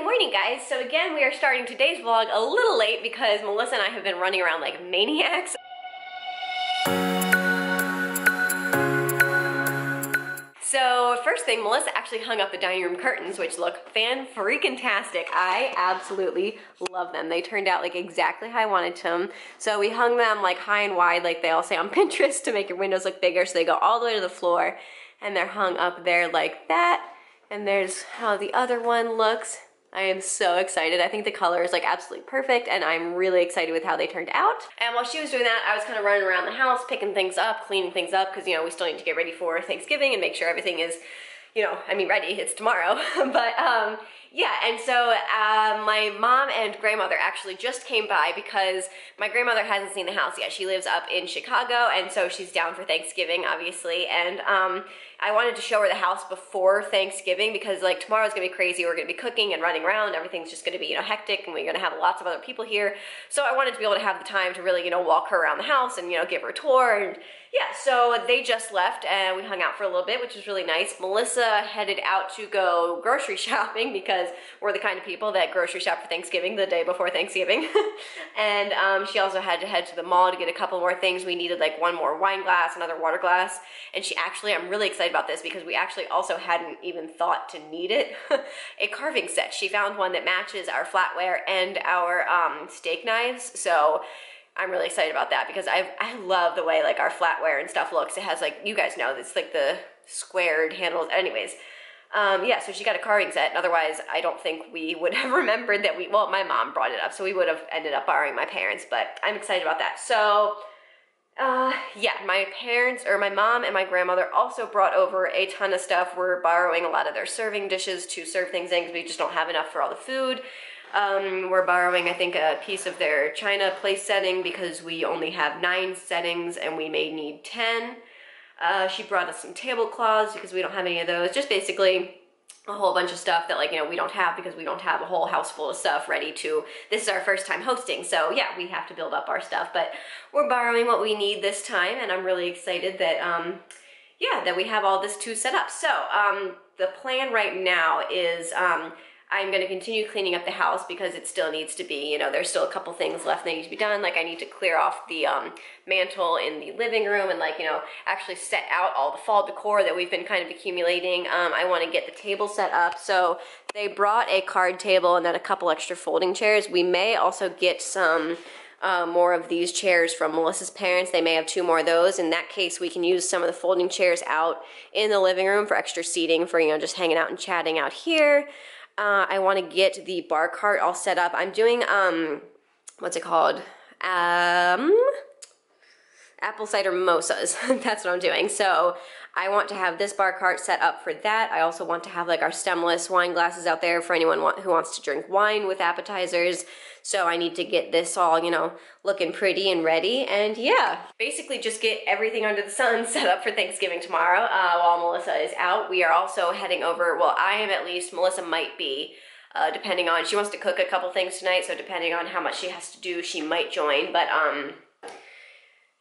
morning, guys. So again, we are starting today's vlog a little late because Melissa and I have been running around like maniacs. So first thing, Melissa actually hung up the dining room curtains, which look fan-freaking-tastic. I absolutely love them. They turned out like exactly how I wanted them. So we hung them like high and wide, like they all say on Pinterest, to make your windows look bigger. So they go all the way to the floor, and they're hung up there like that. And there's how the other one looks. I am so excited. I think the color is like absolutely perfect, and I'm really excited with how they turned out. And while she was doing that, I was kind of running around the house, picking things up, cleaning things up, because, you know, we still need to get ready for Thanksgiving and make sure everything is, you know, I mean, ready. It's tomorrow. But yeah, and so my mom and grandmother actually just came by because my grandmother hasn't seen the house yet. She lives up in Chicago, and so she's down for Thanksgiving, obviously. And I wanted to show her the house before Thanksgiving because, like, tomorrow's gonna be crazy. We're gonna be cooking and running around. Everything's just gonna be, you know, hectic, and we're gonna have lots of other people here. So I wanted to be able to have the time to really, you know, walk her around the house and, you know, give her a tour. And yeah, so they just left and we hung out for a little bit, which was really nice. Melissa headed out to go grocery shopping because we're the kind of people that grocery shop for Thanksgiving the day before Thanksgiving. And she also had to head to the mall to get a couple more things. We needed like one more wine glass, another water glass. And she actually, I'm really excited about this because we actually also hadn't even thought to need it. A carving set. She found one that matches our flatware and our steak knives. So I'm really excited about that because I love the way like our flatware and stuff looks. It has, like, you guys know, it's like the squared handles. Anyways, yeah, so she got a carving set. And otherwise, I don't think we would have remembered that well, my mom brought it up, so we would have ended up borrowing my parents, but I'm excited about that. So yeah, my parents, or my mom and my grandmother also brought over a ton of stuff. We're borrowing a lot of their serving dishes to serve things in because we just don't have enough for all the food. We're borrowing, I think, a piece of their china place setting because we only have 9 settings and we may need 10. She brought us some tablecloths because we don't have any of those. Just basically a whole bunch of stuff that, like, you know, we don't have because we don't have a whole house full of stuff ready to, this is our first time hosting, so yeah, we have to build up our stuff, but we're borrowing what we need this time, and I'm really excited that, yeah, that we have all this to set up. So, the plan right now is, I'm going to continue cleaning up the house because it still needs to be, you know, there's still a couple things left that need to be done. Like, I need to clear off the mantle in the living room and, like, you know, actually set out all the fall decor that we've been kind of accumulating. I want to get the table set up. So they brought a card table and then a couple extra folding chairs. We may also get some more of these chairs from Melissa's parents. They may have 2 more of those. In that case, we can use some of the folding chairs out in the living room for extra seating for, you know, just hanging out and chatting out here. I want to get the bar cart all set up. I'm doing, what's it called? Apple cider mimosas. That's what I'm doing. So I want to have this bar cart set up for that. I also want to have, like, our stemless wine glasses out there for anyone who wants to drink wine with appetizers. So I need to get this all, you know, looking pretty and ready. And yeah, basically just get everything under the sun set up for Thanksgiving tomorrow while Melissa is out. We are also heading over, well, I am at least, Melissa might be, depending on, she wants to cook a couple things tonight, so depending on how much she has to do, she might join. But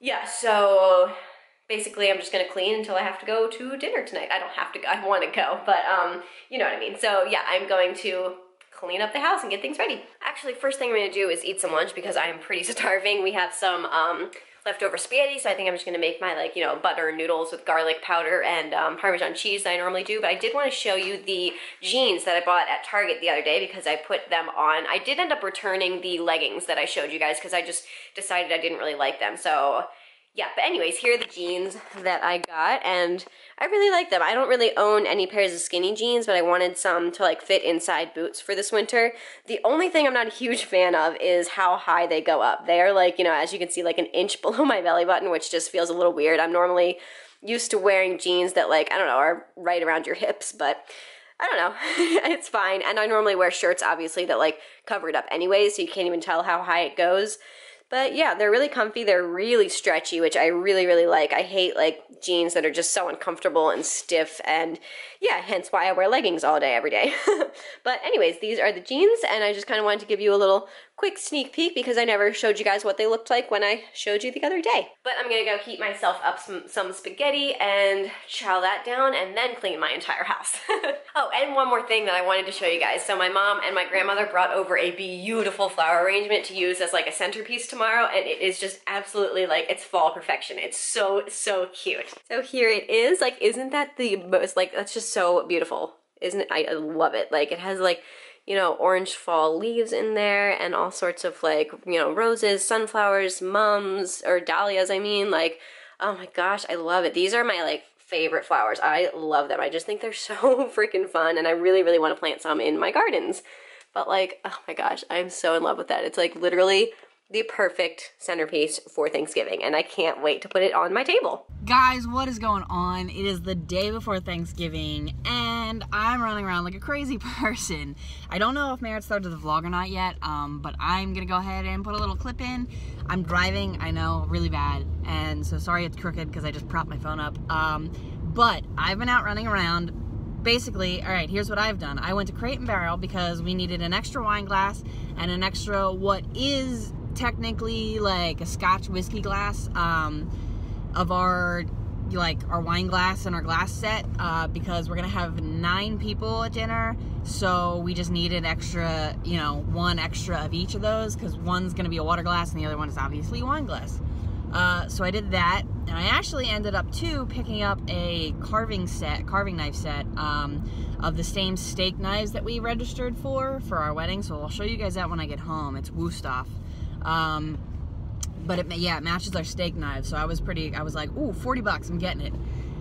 yeah, so basically I'm just gonna clean until I have to go to dinner tonight. I don't have to go, I wanna go, but you know what I mean. So yeah, I'm going to clean up the house and get things ready. Actually, first thing I'm gonna do is eat some lunch because I am pretty starving. We have some leftover spaghetti, so I think I'm just gonna make my, like, you know, butter noodles with garlic powder and Parmesan cheese that I normally do. But I did want to show you the jeans that I bought at Target the other day because I put them on. I did end up returning the leggings that I showed you guys because I just decided I didn't really like them. So yeah, but anyways, here are the jeans that I got, and I really like them. I don't really own any pairs of skinny jeans, but I wanted some to, like, fit inside boots for this winter. The only thing I'm not a huge fan of is how high they go up. They are, like, you know, as you can see, like an inch below my belly button, which just feels a little weird. I'm normally used to wearing jeans that, like, I don't know, are right around your hips, but I don't know. It's fine. And I normally wear shirts, obviously, that, like, cover it up anyway, so you can't even tell how high it goes. But yeah, they're really comfy. They're really stretchy, which I really, really like. I hate like jeans that are just so uncomfortable and stiff, and yeah, hence why I wear leggings all day, every day. But anyways, these are the jeans, and I just kind of wanted to give you a little quick sneak peek because I never showed you guys what they looked like when I showed you the other day. But I'm gonna go heat myself up some spaghetti and chow that down and then clean my entire house. Oh, and one more thing that I wanted to show you guys. So my mom and my grandmother brought over a beautiful flower arrangement to use as like a centerpiece tomorrow, and it is just absolutely like, it's fall perfection. It's so, so cute. So here it is. Like, isn't that the most, like, that's just so beautiful, isn't it? I love it. Like, it has like, you know, orange fall leaves in there and all sorts of like, you know, roses, sunflowers, mums, or dahlias, I mean, like, oh my gosh, I love it. These are my like favorite flowers. I love them. I just think they're so freaking fun, and I really, really want to plant some in my gardens. But like, oh my gosh, I'm so in love with that. It's like literally the perfect centerpiece for Thanksgiving, and I can't wait to put it on my table. Guys, what is going on? It is the day before Thanksgiving, and I'm running around like a crazy person. I don't know if Merrit started the vlog or not yet, but I'm gonna go ahead and put a little clip in. I'm driving, I know, really bad, and so sorry it's crooked because I just propped my phone up. But I've been out running around. Basically, all right, here's what I've done. I went to Crate and Barrel because we needed an extra wine glass and an extra, what is technically like a Scotch whiskey glass, of our wine glass and our glass set, because we're gonna have 9 people at dinner, so we just needed extra, you know, one extra of each of those, because one's gonna be a water glass and the other one is obviously a wine glass. So I did that, and I actually ended up too picking up a carving knife set, of the same steak knives that we registered for our wedding. So I'll show you guys that when I get home. It's Wusthof. But it matches our steak knives. So I was like, ooh, 40 bucks, I'm getting it.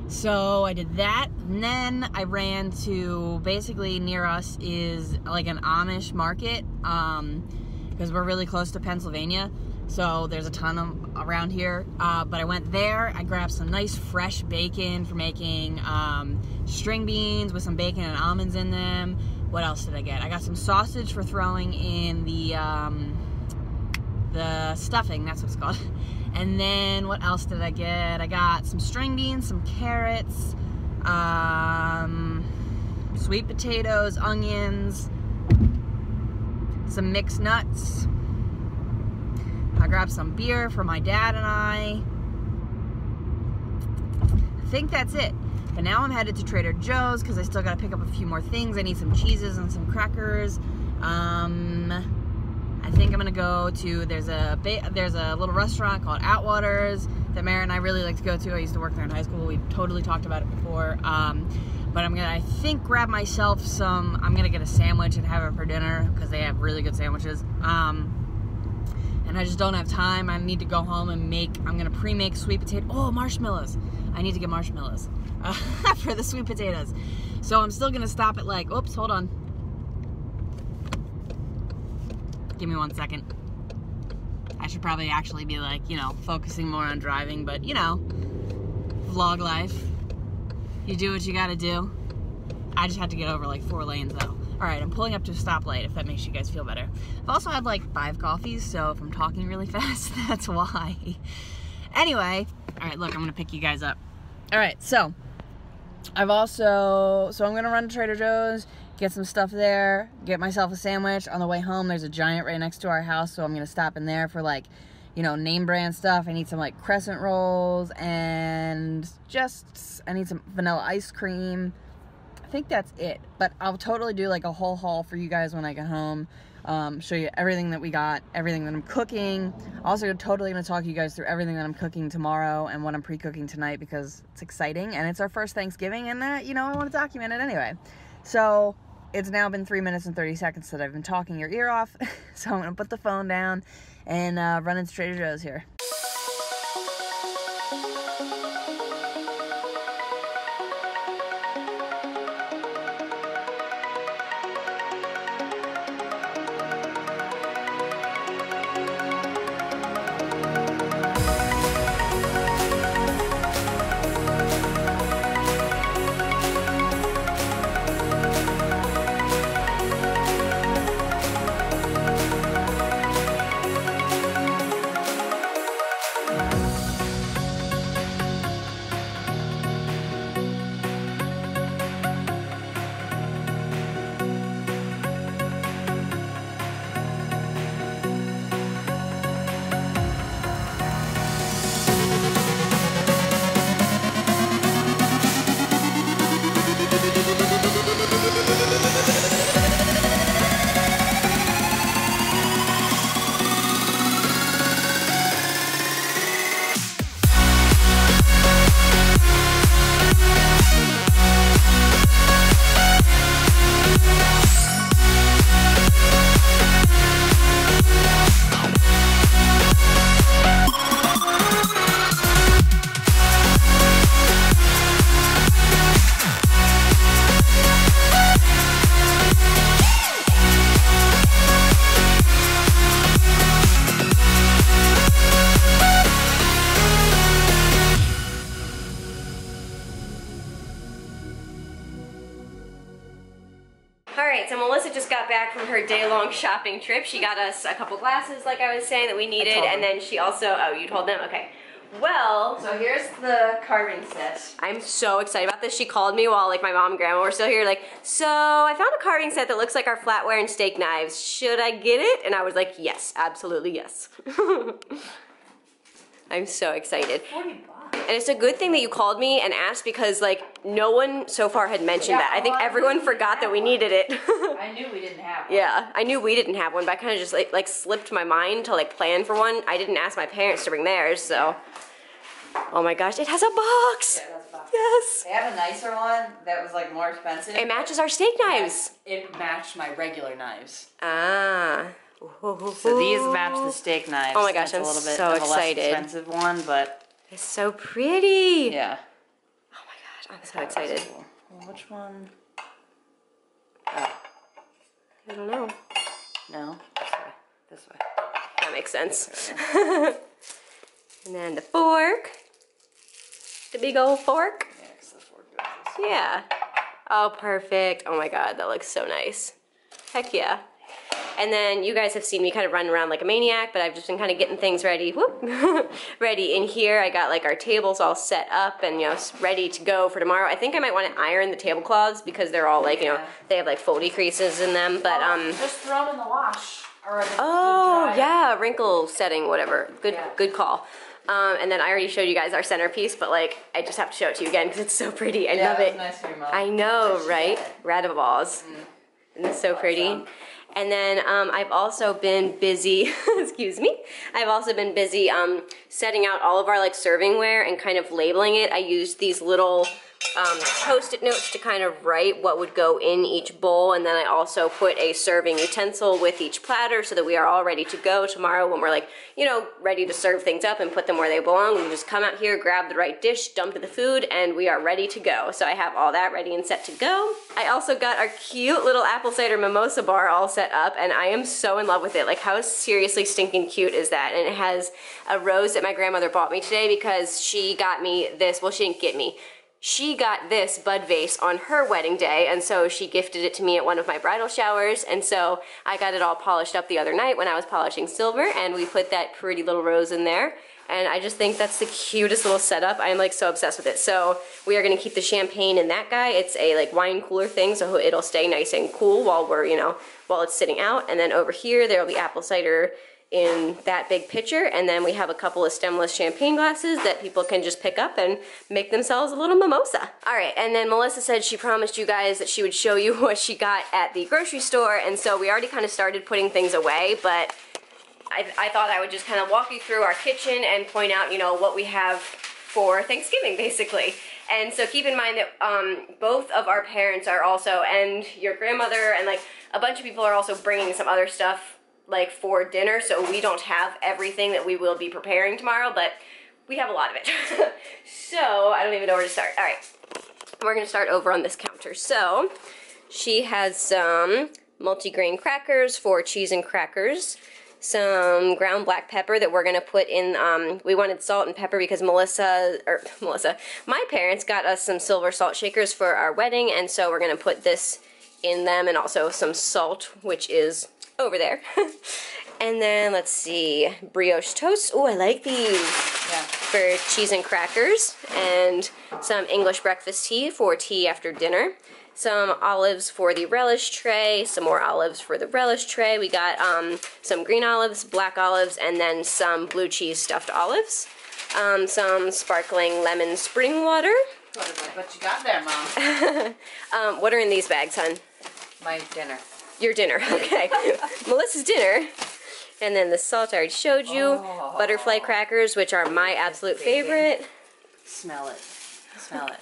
So I did that, and then I ran to, basically near us is like an Amish market, because we're really close to Pennsylvania. So there's a ton of around here, but I went there, I grabbed some nice fresh bacon for making string beans with some bacon and almonds in them. What else did I get? I got some sausage for throwing in the stuffing, that's what it's called. And then what else did I get? I got some string beans, some carrots, sweet potatoes, onions, some mixed nuts. I grabbed some beer for my dad and I think that's it. But now I'm headed to Trader Joe's because I still got to pick up a few more things. I need some cheeses and some crackers. I think I'm gonna go to, there's a little restaurant called Atwater's that Merrit and I really like to go to. I used to work there in high school. We've totally talked about it before. But I'm gonna, I think, grab myself some, I'm gonna get a sandwich and have it for dinner because they have really good sandwiches. And I just don't have time. I need to go home and I'm gonna pre-make sweet potato, marshmallows. I need to get marshmallows for the sweet potatoes. So I'm still gonna stop at like, oops, hold on. Give me 1 second. I should probably actually be like, you know, focusing more on driving, but you know, vlog life. You do what you gotta do. I just had to get over like 4 lanes though. Alright, I'm pulling up to a stoplight if that makes you guys feel better. I've also had like 5 coffees, so if I'm talking really fast, that's why. Anyway, alright, look, I'm gonna pick you guys up. Alright, so I'm gonna run to Trader Joe's, get some stuff there, get myself a sandwich. On the way home, there's a Giant right next to our house, so I'm gonna stop in there for like, you know, name brand stuff. I need some like crescent rolls and I need some vanilla ice cream. I think that's it, but I'll totally do like a whole haul for you guys when I get home. Show you everything that we got, everything that I'm cooking. Also totally gonna talk you guys through everything that I'm cooking tomorrow and what I'm pre-cooking tonight because it's exciting and it's our first Thanksgiving and you know, I want to document it anyway. So it's now been 3 minutes and 30 seconds that I've been talking your ear off. So I'm gonna put the phone down and run into Trader Joe's here. from her day-long shopping trip. She got us a couple glasses, like I was saying, that we needed, and then she also, oh, you told them? Okay. Well, So here's the carving set. I'm so excited about this. She called me while like my mom and grandma were still here, like, so I found a carving set that looks like our flatware and steak knives. Should I get it? And I was like, yes, absolutely yes. I'm so excited. 40 bucks. And it's a good thing that you called me and asked because like no one so far had mentioned that. I think everyone forgot that we needed it. I knew we didn't have one. Yeah, I knew we didn't have one, but I kind of just like slipped my mind to like plan for one. I didn't ask my parents to bring theirs, so. Oh my gosh, it has a box. Yeah, that's a box. Yes. They have a nicer one that was like more expensive. It matches our steak knives. It matched my regular knives. Ah. So these match the steak knives. Oh my gosh, it's I'm a little bit so of a excited. less expensive one, but It's so pretty. yeah. Oh my gosh, I'm so excited. Cool. Well, which one? I don't know. No, this way. That makes sense. And then the fork. The big old fork. Yeah, 'cause the fork goes this way. Yeah. Oh, perfect. Oh my god, that looks so nice. Heck yeah. And then you guys have seen me kind of run around like a maniac, but I've just been kind of getting things ready. Whoop. Ready in here. I got like our tables all set up and, you know, ready to go for tomorrow. I think I might want to iron the tablecloths because they're all like, you know, they have like foldy creases in them, but just throw them in the wash. Or oh, yeah, wrinkle setting, whatever. Good, Yeah. good call. And then I already showed you guys our centerpiece, but like, I just have to show it to you again because it's so pretty. I love it. Nice for your mom. I know, right? Radaballs. Isn't this so pretty? Awesome. And then I've also been busy, excuse me, I've also been busy setting out all of our like servingware and kind of labeling it. I used these little Post-it notes to kind of write what would go in each bowl, and then I also put a serving utensil with each platter so that we are all ready to go tomorrow when we're like, you know, ready to serve things up and put them where they belong. We can just come out here, grab the right dish, dump the food, and we are ready to go. So I have all that ready and set to go. I also got our cute little apple cider mimosa bar all set up, and I am so in love with it. Like, how seriously stinking cute is that? And it has a rose that my grandmother bought me today because she got me this, well, she didn't get me. She got this bud vase on her wedding day, and so she gifted it to me at one of my bridal showers, and so I got it all polished up the other night when I was polishing silver, and we put that pretty little rose in there, and I just think that's the cutest little setup. I'm like so obsessed with it. So we are gonna keep the champagne in that guy. It's a like wine cooler thing, so it'll stay nice and cool while we're, you know, while it's sitting out, and then over here there'll be apple cider in that big pitcher, and then we have a couple of stemless champagne glasses that people can just pick up and make themselves a little mimosa. All right, and then Melissa said she promised you guys that she would show you what she got at the grocery store, and so we already kind of started putting things away, but I thought I would just kind of walk you through our kitchen and point out, you know, what we have for Thanksgiving, basically. And so keep in mind that both of our parents are also, and your grandmother, and like a bunch of people are also bringing some other stuff like for dinner, so we don't have everything that we will be preparing tomorrow, but we have a lot of it. So I don't even know where to start. All right, we're gonna start over on this counter. So she has some multigrain crackers for cheese and crackers, some ground black pepper that we're gonna put in, we wanted salt and pepper because my parents got us some silver salt shakers for our wedding, and so we're gonna put this in them, and also some salt, which is over there. And then let's see, brioche toast. Oh, I like these. Yeah. For cheese and crackers, and some English breakfast tea for tea after dinner. Some olives for the relish tray, some more olives for the relish tray. We got some green olives, black olives, and then some blue cheese stuffed olives. Some sparkling lemon spring water. What you got there, Mom? What are in these bags, hun? My dinner. Your dinner, okay. Melissa's dinner. And then the salt I already showed you. Oh. Butterfly crackers, which are my absolute favorite. Smell it. Smell it.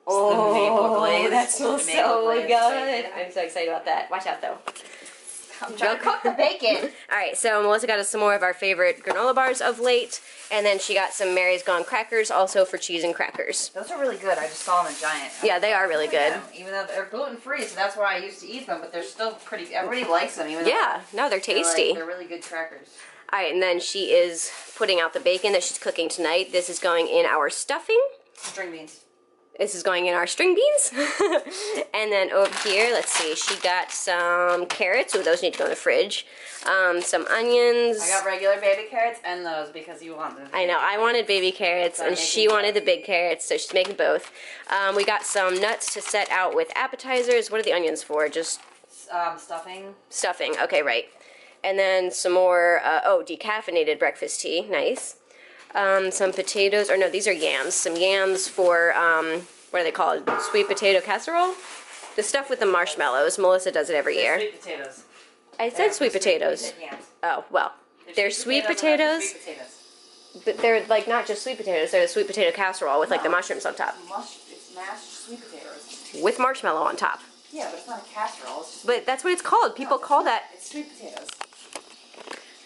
Oh, the maple glaze. that smells Maple so glaze good. bacon. I'm so excited about that. Watch out, though. I'm trying to cook the bacon. All right, so Melissa got us some more of our favorite granola bars of late, and then she got some Mary's Gone crackers, also for cheese and crackers. Those are really good. I just saw them in Giant. Yeah, they are really good. Even though they're gluten-free, so that's why I used to eat them, but they're still pretty, everybody likes them. Even Yeah, no, they're they're tasty. they're really good crackers. All right, and then she is putting out the bacon that she's cooking tonight. This is going in our stuffing. String beans. This is going in our string beans. And then over here, let's see, she got some carrots. Oh, those need to go in the fridge. Some onions. I got regular baby carrots and those because you want them. I know, I wanted baby carrots and she wanted the big carrots, so she's making both. We got some nuts to set out with appetizers. What are the onions for? Just stuffing. Stuffing, okay, right. And then some more, decaffeinated breakfast tea, nice. Some potatoes, or no, these are yams. Some yams for, what are they called? Sweet potato casserole? The stuff with the marshmallows. Melissa does it every year. Sweet potatoes. I said sweet potatoes. Oh, well. They're sweet potatoes. But they're like not just sweet potatoes, they're the sweet potato casserole with like the mushrooms on top. It's mashed sweet potatoes. With marshmallow on top. Yeah, but it's not a casserole. It's just But that's what it's called. People call that. It's sweet potatoes.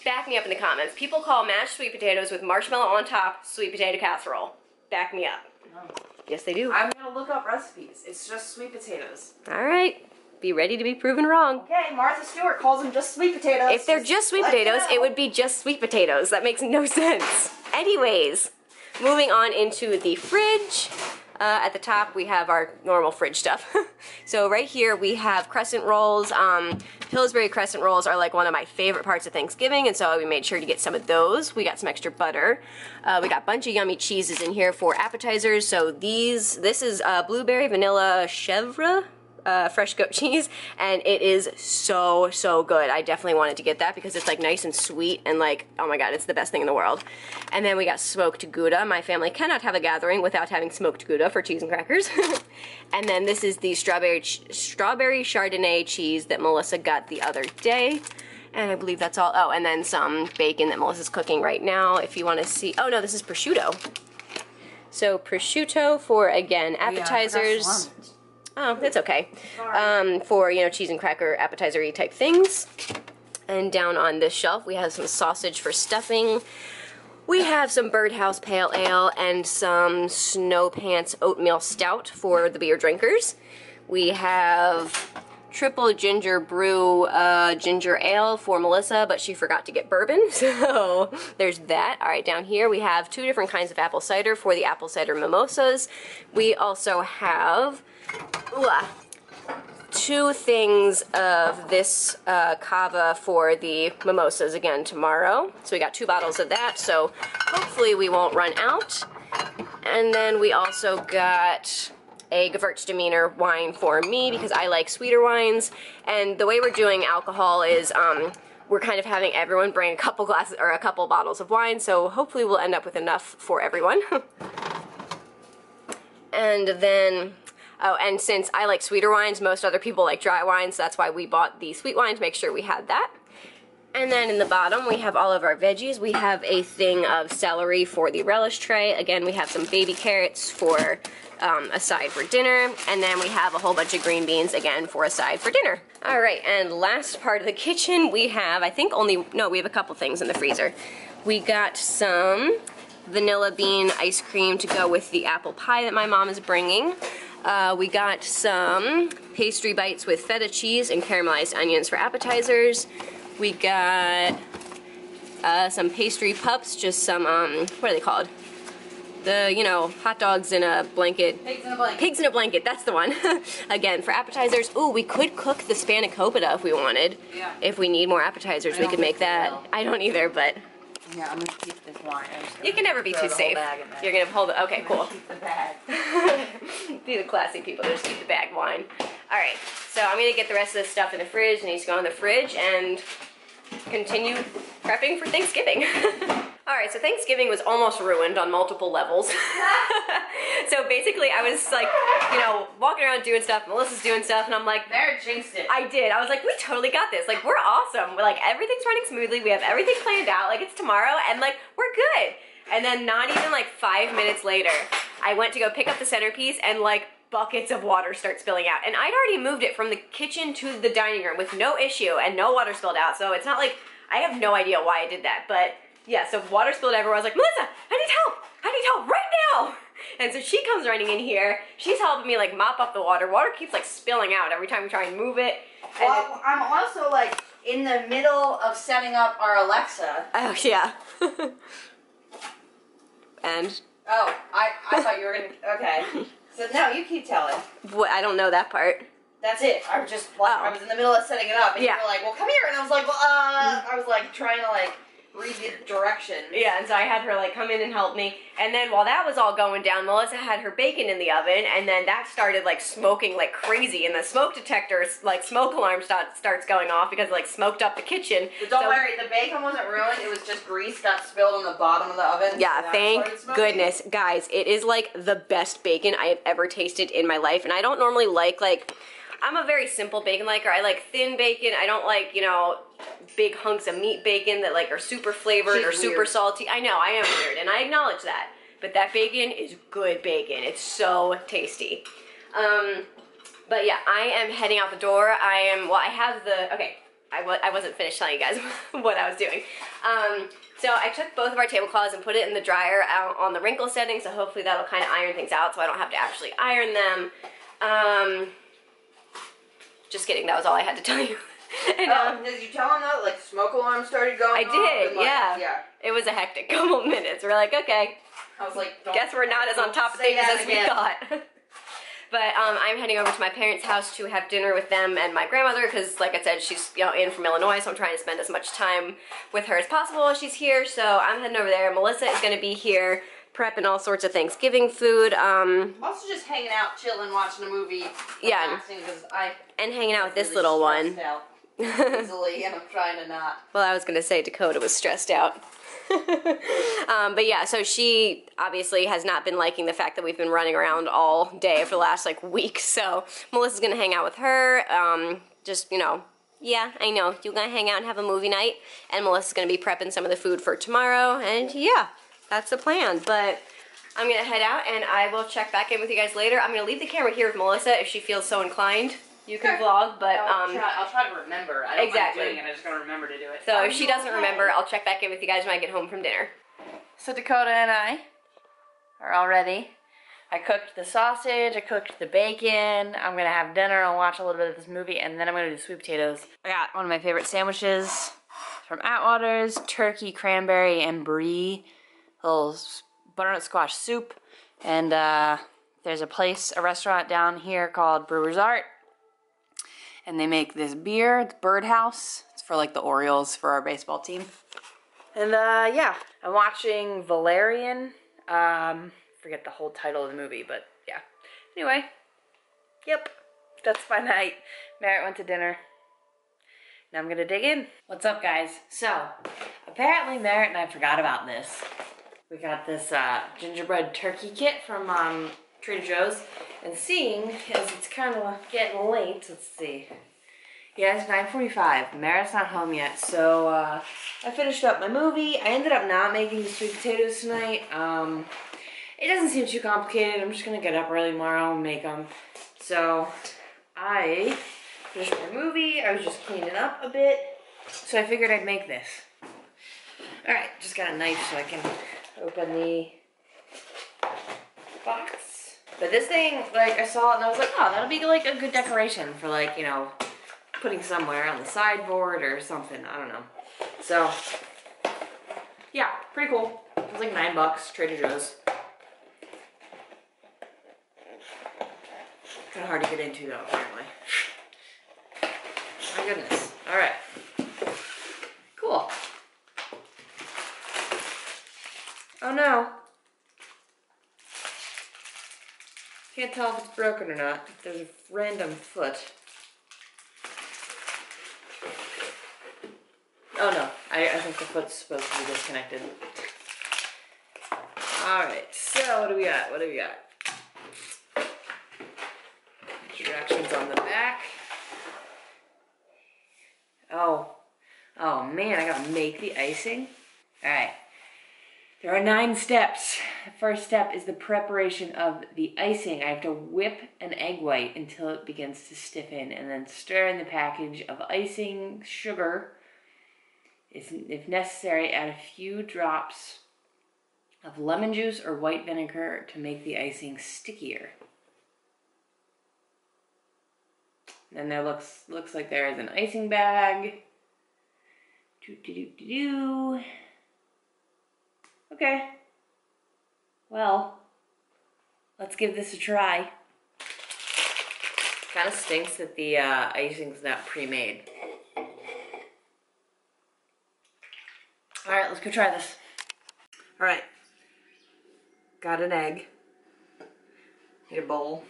Back me up in the comments. People call mashed sweet potatoes with marshmallow on top sweet potato casserole. Back me up. No. Yes, they do. I'm gonna look up recipes. It's just sweet potatoes. All right. Be ready to be proven wrong. Okay, Martha Stewart calls them just sweet potatoes. If they're just sweet potatoes, it would be just sweet potatoes. That makes no sense. Anyways, moving on into the fridge. At the top, we have our normal fridge stuff. So right here, we have crescent rolls. Pillsbury crescent rolls are like one of my favorite parts of Thanksgiving, and so we made sure to get some of those. We got some extra butter. We got a bunch of yummy cheeses in here for appetizers. So this is blueberry vanilla chèvre. Fresh goat cheese, and it is so good. I definitely wanted to get that because it's like nice and sweet and like, oh my god, it's the best thing in the world. And then we got smoked Gouda. My family cannot have a gathering without having smoked Gouda for cheese and crackers. And then this is the strawberry Chardonnay cheese that Melissa got the other day. And I believe that's all. Oh, and then some bacon that Melissa's cooking right now if you want to see. Oh no, this is prosciutto. So prosciutto for, again, appetizers. Oh, that's okay. For, you know, cheese and cracker appetizer-y type things. And down on this shelf, we have some sausage for stuffing. We have some Birdhouse Pale Ale and some Snow Pants Oatmeal Stout for the beer drinkers. We have triple ginger brew ginger ale for Melissa, but she forgot to get bourbon, so there's that. All right, down here we have 2 different kinds of apple cider for the apple cider mimosas. We also have 2 things of this cava for the mimosas again tomorrow. So we got 2 bottles of that, so hopefully we won't run out. And then we also got a Gewürztraminer wine for me because I like sweeter wines. And the way we're doing alcohol is we're kind of having everyone bring a couple glasses or a couple bottles of wine, so hopefully we'll end up with enough for everyone. And then, oh, and since I like sweeter wines, most other people like dry wines, so that's why we bought the sweet wine to make sure we had that. And then in the bottom, we have all of our veggies. We have a thing of celery for the relish tray. Again, we have some baby carrots for a side for dinner. And then we have a whole bunch of green beans, again, for a side for dinner. All right, and last part of the kitchen, we have, I think we have a couple things in the freezer. We got some vanilla bean ice cream to go with the apple pie that my mom is bringing. We got some pastry bites with feta cheese and caramelized onions for appetizers. We got some pastry pups, just some, what are they called? The, you know, hot dogs in a blanket. Pigs in a blanket. Pigs in a blanket, that's the one. Again, for appetizers. Ooh, we could cook the spanakopita if we wanted. Yeah. If we need more appetizers, we could make that. I don't either, but... Yeah, I'm gonna keep this wine. You can never be too safe. You're gonna hold it. Okay, cool. Keep the bag. Be the classy people. Just keep the bag wine. All right. So I'm gonna get the rest of this stuff in the fridge. It needs to go in the fridge and continue prepping for Thanksgiving. All right. So Thanksgiving was almost ruined on multiple levels. So basically, I was like, you know, walking around doing stuff. Melissa's doing stuff, and I'm like, Merrit jinxed it. I did. I was like, we totally got this. Like, we're awesome. We're like, everything's running smoothly. We have everything planned out. Like, it's tomorrow, and like, we're good. And then not even like 5 minutes later, I went to go pick up the centerpiece, and like buckets of water start spilling out. And I'd already moved it from the kitchen to the dining room with no issue, and no water spilled out. So it's not like, I have no idea why I did that. But yeah, so water spilled everywhere. I was like, Melissa, I need help. I need help right now. And so she comes running in here. She's helping me like mop up the water. Water keeps like spilling out every time we try and move it. And well, I'm also like in the middle of setting up our Alexa. Oh yeah. And oh, I thought you were gonna. Okay. So no, you keep telling. What? I don't know that part. That's it. I was just like, I was in the middle of setting it up, and you were like, "Well, come here," and I was like, "Well, I was like trying to like read the direction." Yeah, and so I had her like come in and help me, and then while that was all going down, Melissa had her bacon in the oven, and then that started like smoking like crazy, and the smoke detector like smoke alarm starts going off because it, like smoked up the kitchen. But don't worry, the bacon wasn't ruined. It was just grease got spilled on the bottom of the oven. Yeah, so thank goodness, guys. It is like the best bacon I have ever tasted in my life, and I don't normally like I'm a very simple bacon liker. I like thin bacon. I don't like, you know, big hunks of meat bacon that like are super flavored or super salty. I know, I am weird, and I acknowledge that. But that bacon is good bacon. It's so tasty. But yeah, I am heading out the door. I have the, okay, I wasn't finished telling you guys what I was doing. So I took both of our tablecloths and put it in the dryer out on the wrinkle setting, so hopefully that'll kind of iron things out so I don't have to actually iron them. Just kidding, that was all I had to tell you. And, did you tell them though? Like smoke alarm started going off? I did, like, yeah. It was a hectic couple minutes. We're like, okay. I was like, guess we're not as on top of things as we thought. But I'm heading over to my parents' house to have dinner with them and my grandmother because, like I said, she's in from Illinois, so I'm trying to spend as much time with her as possible while she's here. So I'm heading over there. Melissa is going to be here prepping all sorts of Thanksgiving food. Also just hanging out, chilling, watching a movie. Yeah. And hanging out with this little one. Easily, and I'm trying to not. Well, I was going to say Dakota was stressed out. But yeah, so she obviously has not been liking the fact that we've been running around all day for the last like week. So Melissa's going to hang out with her. Just, you know, yeah, I know. You're going to hang out and have a movie night. And Melissa's going to be prepping some of the food for tomorrow. And yeah, that's the plan. But I'm going to head out and I will check back in with you guys later. I'm going to leave the camera here with Melissa if she feels so inclined. You can vlog, but I'll try to remember. I don't mind doing it. I just gotta remember to do it. So if she doesn't remember, I'll check back in with you guys when I get home from dinner. So Dakota and I are all ready. I cooked the sausage. I cooked the bacon. I'm gonna have dinner and watch a little bit of this movie, and then I'm gonna do sweet potatoes. I got one of my favorite sandwiches from Atwater's: turkey, cranberry, and brie. A little butternut squash soup, and there's a restaurant down here called Brewer's Art. And they make this beer, it's Birdhouse. It's for like the Orioles for our baseball team. And yeah, I'm watching Valerian. Forget the whole title of the movie, but yeah. Anyway, yep, that's my night. Merritt went to dinner. Now I'm gonna dig in. What's up, guys? So, apparently Merritt and I forgot about this. We got this gingerbread turkey kit from Trader Joe's, and seeing as it's kind of getting late, let's see. Yeah, it's 9:45. Merritt's not home yet, so I finished up my movie. I ended up not making sweet potatoes tonight. It doesn't seem too complicated. I'm just gonna get up early tomorrow and make them. So I finished my movie. I was just cleaning up a bit, so I figured I'd make this. All right, just got a knife so I can open the box. But this thing, like, I saw it and I was like, oh, that'll be like a good decoration for, like, you know, putting somewhere on the sideboard or something. I don't know. So, yeah, pretty cool. It was like $9, Trader Joe's. Kind of hard to get into, though, apparently. My goodness. All right. Cool. Oh, no. Can't tell if it's broken or not. There's a random foot. Oh no, I think the foot's supposed to be disconnected. Alright, so what do we got? Instructions on the back. Oh man, I gotta make the icing. Alright. There are 9 steps. The first step is the preparation of the icing. I have to whip an egg white until it begins to stiffen and then stir in the package of icing sugar. If necessary, add a few drops of lemon juice or white vinegar to make the icing stickier. Then there looks like there is an icing bag. Okay. Well, let's give this a try. Kind of stinks that the icing's not pre-made. All right, let's go try this. All right, got an egg. Need a bowl.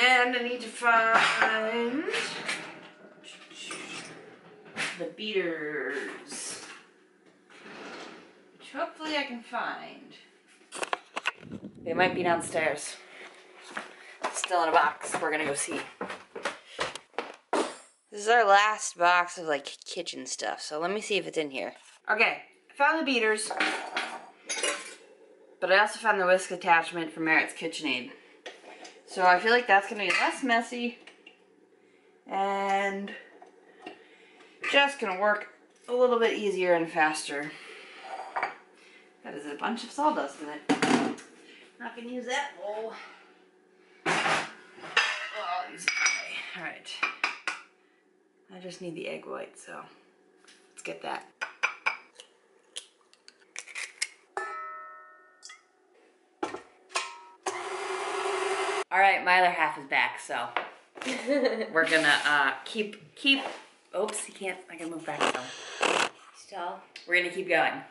And I need to find the beaters, which hopefully I can find. They might be downstairs. Still in a box. We're gonna go see. This is our last box of like kitchen stuff, so let me see if it's in here. Okay, I found the beaters, but I also found the whisk attachment from Merritt's KitchenAid. So I feel like that's gonna be less messy and just gonna work a little bit easier and faster. That is a bunch of sawdust in it. Not gonna use that bowl. Oh, I'll use it today. Alright. I just need the egg white, so let's get that. Alright, my other half is back, so we're gonna keep, oops, you can't, I can move back some. Still. We're gonna keep going.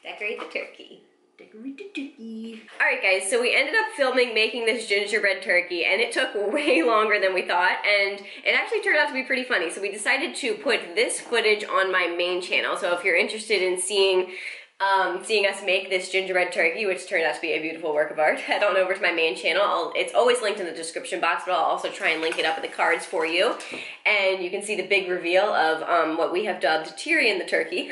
Decorate the turkey. Decorate the turkey. Alright guys, so we ended up filming making this gingerbread turkey, and it took way longer than we thought, and it actually turned out to be pretty funny. So we decided to put this footage on my main channel, so if you're interested in seeing us make this gingerbread turkey, which turned out to be a beautiful work of art, head on over to my main channel. It's always linked in the description box, but I'll also try and link it up in the cards for you. And you can see the big reveal of what we have dubbed Tyrion the turkey.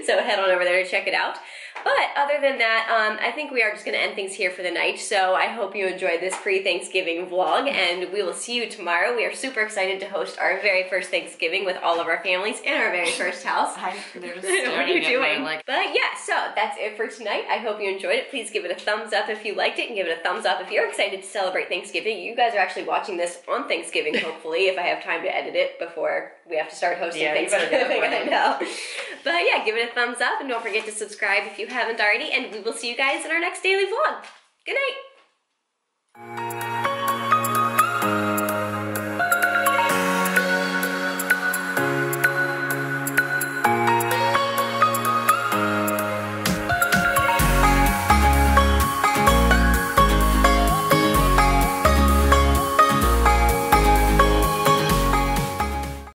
So head on over there to check it out. But other than that, I think we are just going to end things here for the night. So I hope you enjoyed this pre-Thanksgiving vlog, and we will see you tomorrow. We are super excited to host our very first Thanksgiving with all of our families in our very first house. They're just What are you doing? Like... But yeah, so that's it for tonight. I hope you enjoyed it. Please give it a thumbs up if you liked it, and give it a thumbs up if you're excited to celebrate Thanksgiving. You guys are actually watching this on Thanksgiving, hopefully, if I have time to edit it before we have to start hosting Thanksgiving. I know. But yeah, give it a thumbs up, and don't forget to subscribe if you haven't already, and we will see you guys in our next daily vlog. Good night!